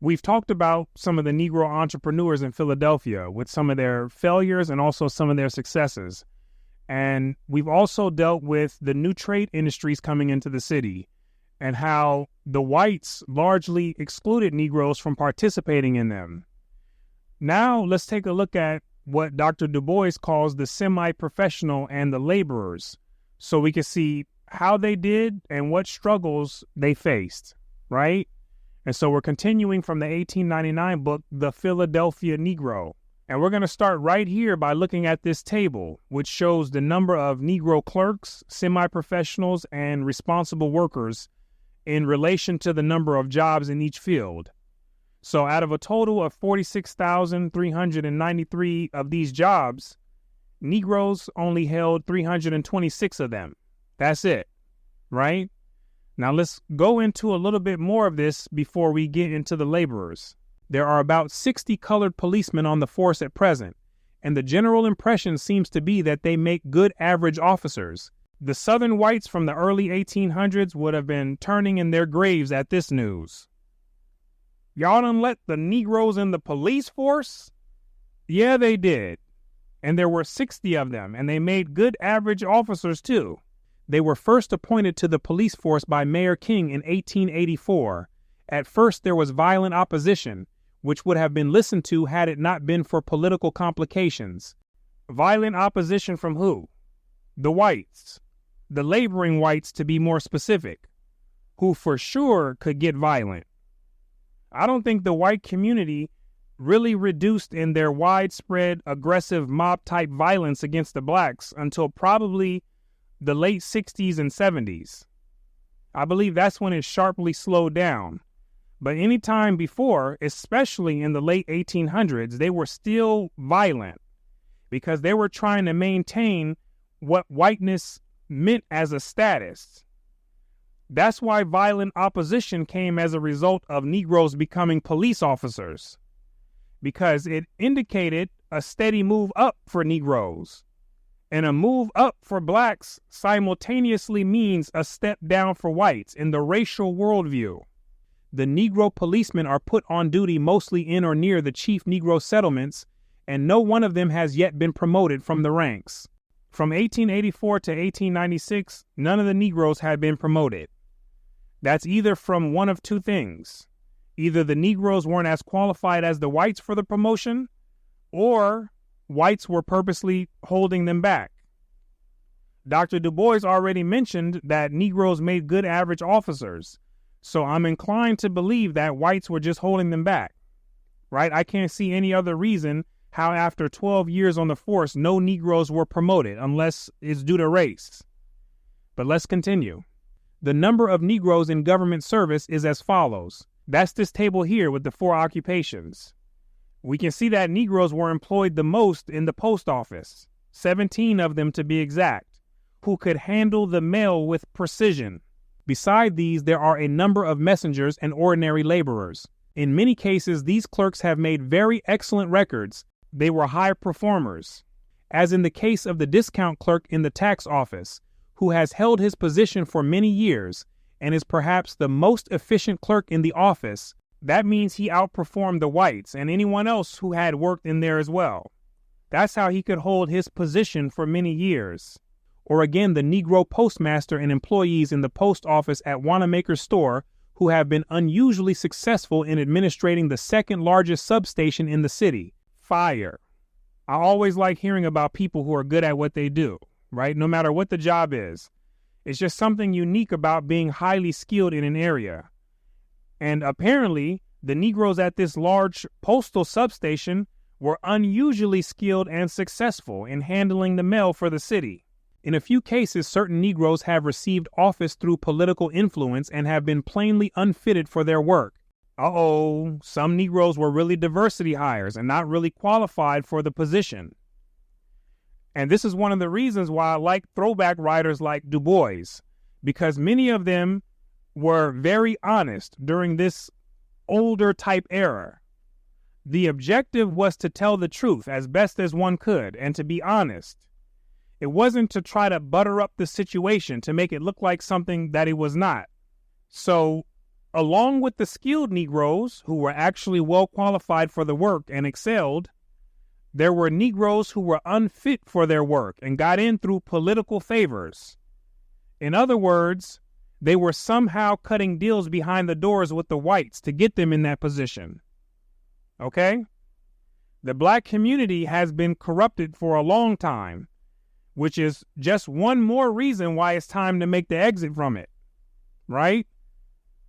We've talked about some of the Negro entrepreneurs in Philadelphia with some of their failures and also some of their successes. And we've also dealt with the new trade industries coming into the city and how the whites largely excluded Negroes from participating in them. Now let's take a look at what Dr. Du Bois calls the semi-professional and the laborers, so we can see how they did and what struggles they faced, right? And so we're continuing from the 1899 book, The Philadelphia Negro. And we're going to start right here by looking at this table, which shows the number of Negro clerks, semi-professionals, and responsible workers in relation to the number of jobs in each field. So out of a total of 46,393 of these jobs, Negroes only held 326 of them. That's it, right? Now let's go into a little bit more of this before we get into the laborers. There are about 60 colored policemen on the force at present, and the general impression seems to be that they make good average officers. The Southern whites from the early 1800s would have been turning in their graves at this news. Y'all done let the Negroes in the police force? Yeah, they did. And there were 60 of them, and they made good average officers too. They were first appointed to the police force by Mayor King in 1884. At first, there was violent opposition, which would have been listened to had it not been for political complications. Violent opposition from who? The whites. The laboring whites, to be more specific, who for sure could get violent. I don't think the white community really reduced in their widespread, aggressive mob-type violence against the blacks until probably the late 60s and 70s. I believe that's when it sharply slowed down. But any time before, especially in the late 1800s, they were still violent because they were trying to maintain what whiteness meant as a status. That's why violent opposition came as a result of Negroes becoming police officers, because it indicated a steady move up for Negroes. And a move up for blacks simultaneously means a step down for whites in the racial worldview. The Negro policemen are put on duty mostly in or near the chief Negro settlements, and no one of them has yet been promoted from the ranks. From 1884 to 1896, none of the Negroes had been promoted. That's either from one of two things. Either the Negroes weren't as qualified as the whites for the promotion, or whites were purposely holding them back. Dr. Du Bois already mentioned that Negroes made good average officers, so I'm inclined to believe that whites were just holding them back, right? I can't see any other reason how after 12 years on the force, no Negroes were promoted, unless it's due to race. But let's continue. The number of Negroes in government service is as follows. That's this table here with the 4 occupations. We can see that Negroes were employed the most in the post office, 17 of them to be exact, who could handle the mail with precision. Beside these, there are a number of messengers and ordinary laborers. In many cases, these clerks have made very excellent records. They were high performers, as in the case of the discount clerk in the tax office, who has held his position for many years and is perhaps the most efficient clerk in the office. That means he outperformed the whites and anyone else who had worked in there as well. That's how he could hold his position for many years. Or again, the Negro postmaster and employees in the post office at Wanamaker's store who have been unusually successful in administrating the second largest substation in the city, fire. I always like hearing about people who are good at what they do, right? No matter what the job is. It's just something unique about being highly skilled in an area. And apparently, the Negroes at this large postal substation were unusually skilled and successful in handling the mail for the city. In a few cases, certain Negroes have received office through political influence and have been plainly unfitted for their work. Some Negroes were really diversity hires and not really qualified for the position. And this is one of the reasons why I like throwback writers like Du Bois, because many of them were very honest during this older type era. The objective was to tell the truth as best as one could and to be honest. It wasn't to try to butter up the situation to make it look like something that it was not. So along with the skilled Negroes who were actually well qualified for the work and excelled, there were Negroes who were unfit for their work and got in through political favors. In other words, they were somehow cutting deals behind the doors with the whites to get them in that position. Okay? The black community has been corrupted for a long time, which is just one more reason why it's time to make the exit from it, right?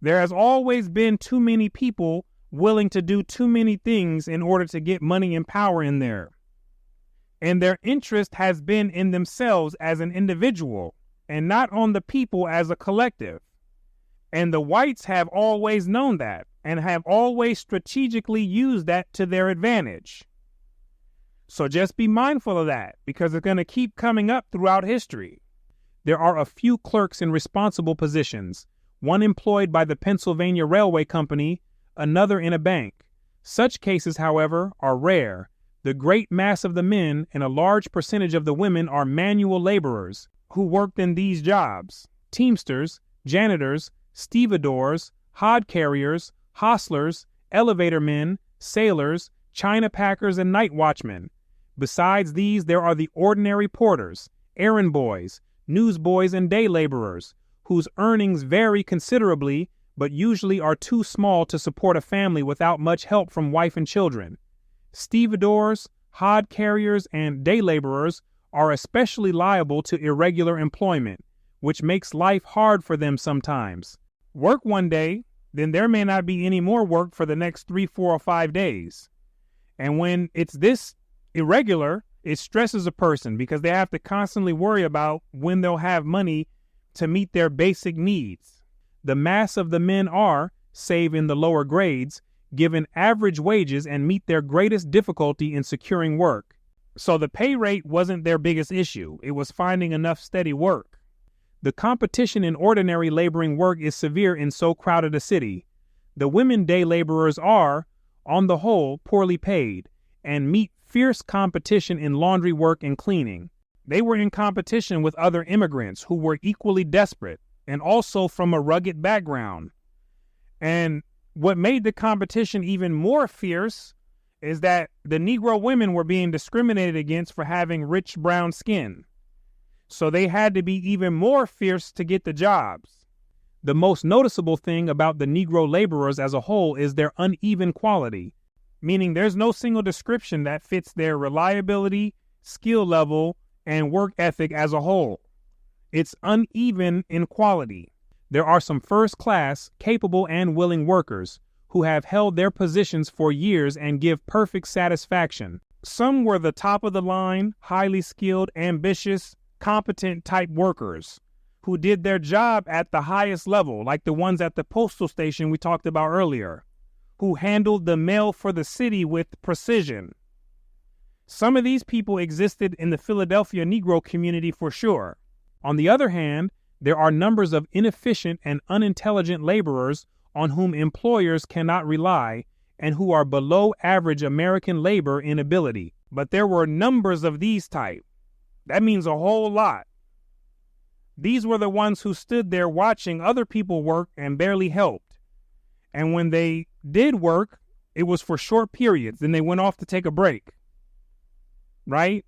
There has always been too many people willing to do too many things in order to get money and power in there. And their interest has been in themselves as an individual and not on the people as a collective. And the whites have always known that and have always strategically used that to their advantage. So just be mindful of that, because it's going to keep coming up throughout history. There are a few clerks in responsible positions, one employed by the Pennsylvania Railway Company, another in a bank. Such cases, however, are rare. The great mass of the men and a large percentage of the women are manual laborers who worked in these jobs: teamsters, janitors, stevedores, hod carriers, hostlers, elevator men, sailors, china packers, and night watchmen. Besides these, there are the ordinary porters, errand boys, newsboys, and day laborers, whose earnings vary considerably, but usually are too small to support a family without much help from wife and children. Stevedores, hod carriers, and day laborers are especially liable to irregular employment, which makes life hard for them sometimes. Work one day, then there may not be any more work for the next 3, 4, or 5 days. And when it's this irregular, it stresses a person because they have to constantly worry about when they'll have money to meet their basic needs. The mass of the men are, save in the lower grades, given average wages and meet their greatest difficulty in securing work. So the pay rate wasn't their biggest issue. It was finding enough steady work. The competition in ordinary laboring work is severe in so crowded a city. The women day laborers are, on the whole, poorly paid and meet fierce competition in laundry work and cleaning. They were in competition with other immigrants who were equally desperate and also from a rugged background. And what made the competition even more fierce is that the Negro women were being discriminated against for having rich brown skin. So they had to be even more fierce to get the jobs. The most noticeable thing about the Negro laborers as a whole is their uneven quality, meaning there's no single description that fits their reliability, skill level, and work ethic as a whole. It's uneven in quality. There are some first-class, capable, and willing workers who have held their positions for years and give perfect satisfaction. Some were the top-of-the-line, highly skilled, ambitious, competent type workers who did their job at the highest level, like the ones at the postal station we talked about earlier, who handled the mail for the city with precision. Some of these people existed in the Philadelphia Negro community for sure. On the other hand, there are numbers of inefficient and unintelligent laborers on whom employers cannot rely and who are below average American labor in ability. But there were numbers of these type. That means a whole lot. These were the ones who stood there watching other people work and barely helped. And when they did work, it was for short periods. Then they went off to take a break. Right?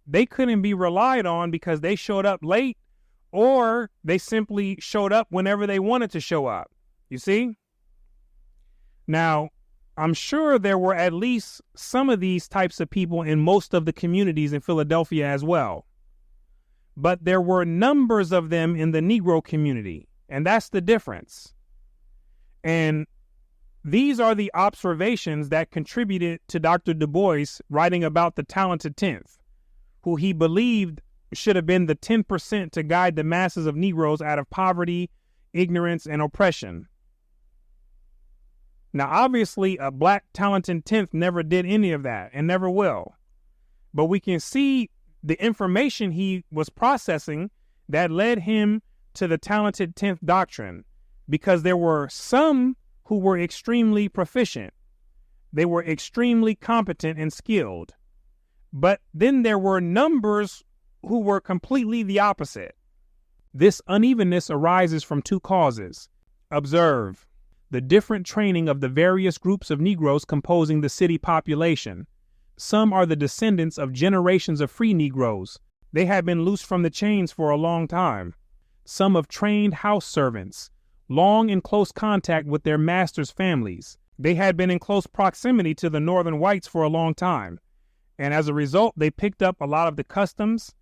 They couldn't be relied on because they showed up late, or they simply showed up whenever they wanted to show up. You see? Now, I'm sure there were at least some of these types of people in most of the communities in Philadelphia as well. But there were numbers of them in the Negro community, and that's the difference. And these are the observations that contributed to Dr. Du Bois writing about the talented 10th, who he believed should have been the 10% to guide the masses of Negroes out of poverty, ignorance, and oppression. Now, obviously, a black talented 10th never did any of that and never will. But we can see the information he was processing that led him to the talented 10th doctrine, because there were some who were extremely proficient. They were extremely competent and skilled. But then there were numbers who were completely the opposite. This unevenness arises from two causes. Observe. the different training of the various groups of Negroes composing the city population. Some are the descendants of generations of free Negroes. They had been loosed from the chains for a long time. Some of trained house servants, long in close contact with their masters' families. They had been in close proximity to the northern whites for a long time, and as a result, they picked up a lot of the customs,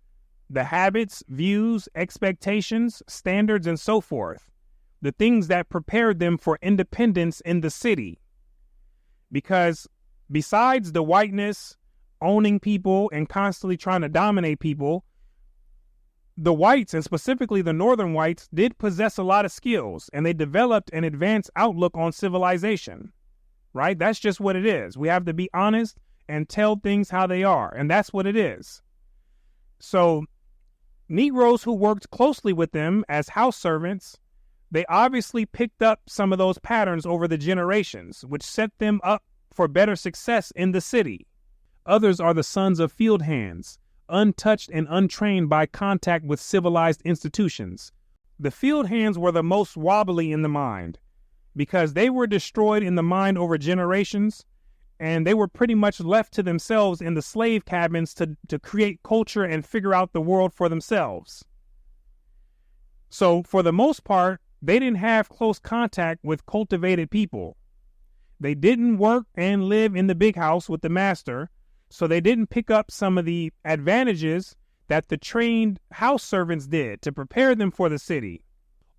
the habits, views, expectations, standards, and so forth, the things that prepared them for independence in the city. Because besides the whiteness, owning people, and constantly trying to dominate people, the whites, and specifically the northern whites, did possess a lot of skills, and they developed an advanced outlook on civilization, right? That's just what it is. We have to be honest and tell things how they are, and that's what it is. So Negroes who worked closely with them as house servants, they obviously picked up some of those patterns over the generations, which set them up for better success in the city. Others are the sons of field hands, untouched and untrained by contact with civilized institutions. The field hands were the most wobbly in the mind because they were destroyed in the mind over generations, and they were pretty much left to themselves in the slave cabins to create culture and figure out the world for themselves. So for the most part, they didn't have close contact with cultivated people. They didn't work and live in the big house with the master, so they didn't pick up some of the advantages that the trained house servants did to prepare them for the city.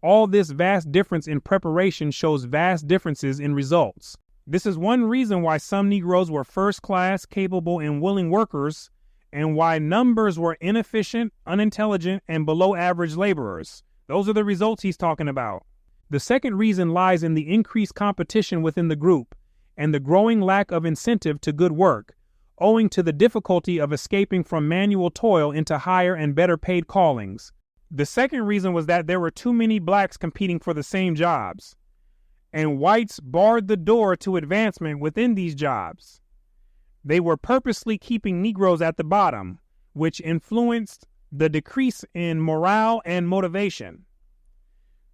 All this vast difference in preparation shows vast differences in results. This is one reason why some Negroes were first-class, capable, and willing workers, and why numbers were inefficient, unintelligent, and below-average laborers. Those are the results he's talking about. The second reason lies in the increased competition within the group and the growing lack of incentive to good work, owing to the difficulty of escaping from manual toil into higher and better paid callings. The second reason was that there were too many blacks competing for the same jobs, and whites barred the door to advancement within these jobs. They were purposely keeping Negroes at the bottom, which influenced the decrease in morale and motivation.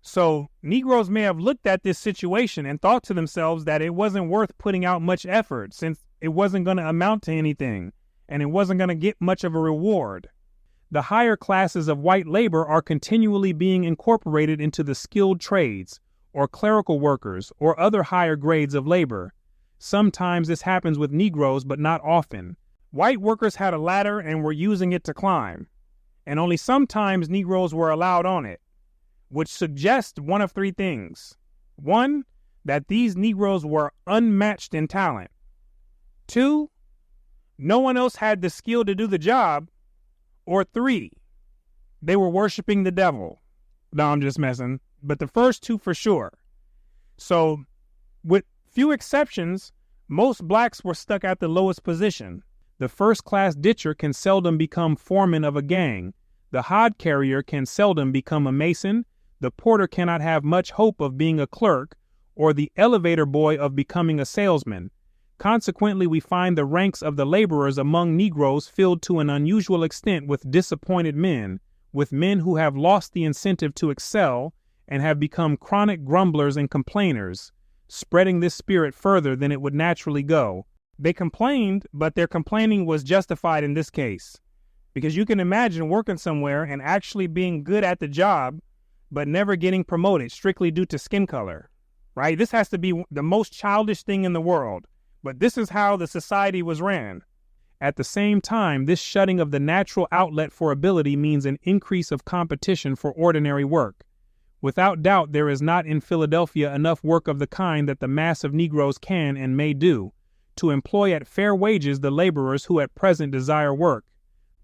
So Negroes may have looked at this situation and thought to themselves that it wasn't worth putting out much effort since it wasn't going to amount to anything and it wasn't going to get much of a reward. The higher classes of white labor are continually being incorporated into the skilled trades or clerical workers or other higher grades of labor. Sometimes this happens with Negroes, but not often. White workers had a ladder and were using it to climb, and only sometimes Negroes were allowed on it, which suggests one of three things. One, that these Negroes were unmatched in talent. Two, no one else had the skill to do the job. Or three, they were worshiping the devil. No, I'm just messing. But the first two for sure. So, with few exceptions, most blacks were stuck at the lowest position. The first-class ditcher can seldom become foreman of a gang. The hod carrier can seldom become a mason. The porter cannot have much hope of being a clerk, or the elevator boy of becoming a salesman. Consequently, we find the ranks of the laborers among Negroes filled to an unusual extent with disappointed men, with men who have lost the incentive to excel and have become chronic grumblers and complainers, spreading this spirit further than it would naturally go. They complained, but their complaining was justified in this case, because you can imagine working somewhere and actually being good at the job, but never getting promoted strictly due to skin color, right? This has to be the most childish thing in the world, but this is how the society was ran. At the same time, this shutting of the natural outlet for ability means an increase of competition for ordinary work. Without doubt, there is not in Philadelphia enough work of the kind that the mass of Negroes can and may do, to employ at fair wages the laborers who at present desire work.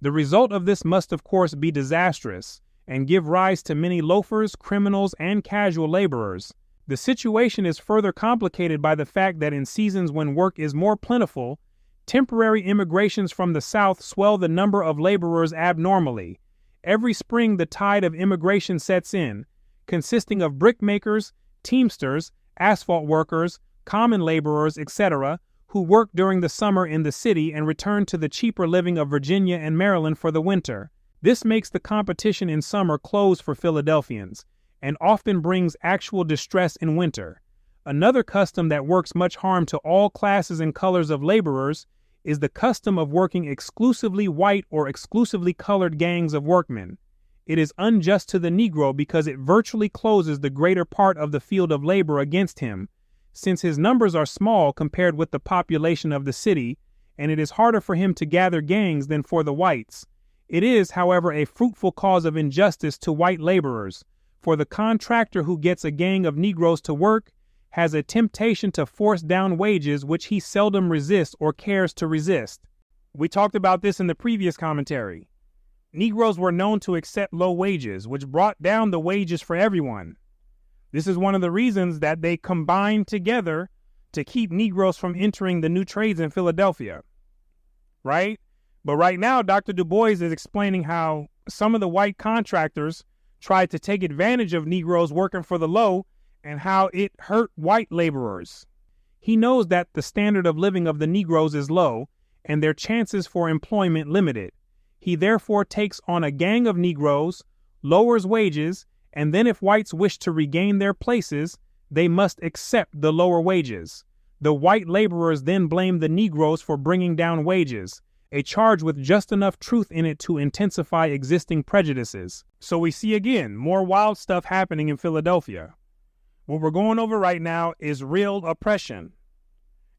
The result of this must of course be disastrous, and give rise to many loafers, criminals, and casual laborers. The situation is further complicated by the fact that in seasons when work is more plentiful, temporary immigrations from the South swell the number of laborers abnormally. Every spring the tide of immigration sets in, consisting of brickmakers, teamsters, asphalt workers, common laborers, etc., who work during the summer in the city and return to the cheaper living of Virginia and Maryland for the winter. This makes the competition in summer close for Philadelphians, and often brings actual distress in winter. Another custom that works much harm to all classes and colors of laborers is the custom of working exclusively white or exclusively colored gangs of workmen. It is unjust to the Negro because it virtually closes the greater part of the field of labor against him, since his numbers are small compared with the population of the city, and it is harder for him to gather gangs than for the whites. It is, however, a fruitful cause of injustice to white laborers, for the contractor who gets a gang of Negroes to work has a temptation to force down wages which he seldom resists or cares to resist. We talked about this in the previous commentary. Negroes were known to accept low wages, which brought down the wages for everyone. This is one of the reasons that they combined together to keep Negroes from entering the new trades in Philadelphia, right? But right now, Dr. Du Bois is explaining how some of the white contractors tried to take advantage of Negroes working for the low and how it hurt white laborers. He knows that the standard of living of the Negroes is low and their chances for employment limited. He therefore takes on a gang of Negroes, lowers wages, and then if whites wish to regain their places, they must accept the lower wages. The white laborers then blame the Negroes for bringing down wages, a charge with just enough truth in it to intensify existing prejudices. So we see again more wild stuff happening in Philadelphia. What we're going over right now is real oppression.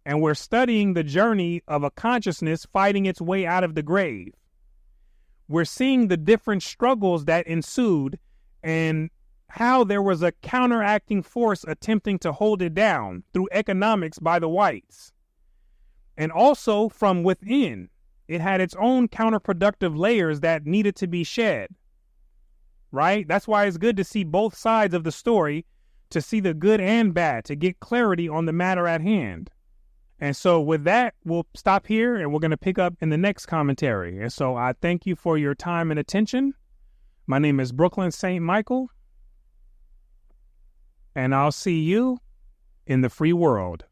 And we're studying the journey of a consciousness fighting its way out of the grave. We're seeing the different struggles that ensued and how there was a counteracting force attempting to hold it down through economics by the whites. And also from within, it had its own counterproductive layers that needed to be shed. Right? That's why it's good to see both sides of the story, to see the good and bad, to get clarity on the matter at hand. And so with that, we'll stop here and we're going to pick up in the next commentary. And so I thank you for your time and attention. My name is Brooklyn St. Michael, and I'll see you in the free world.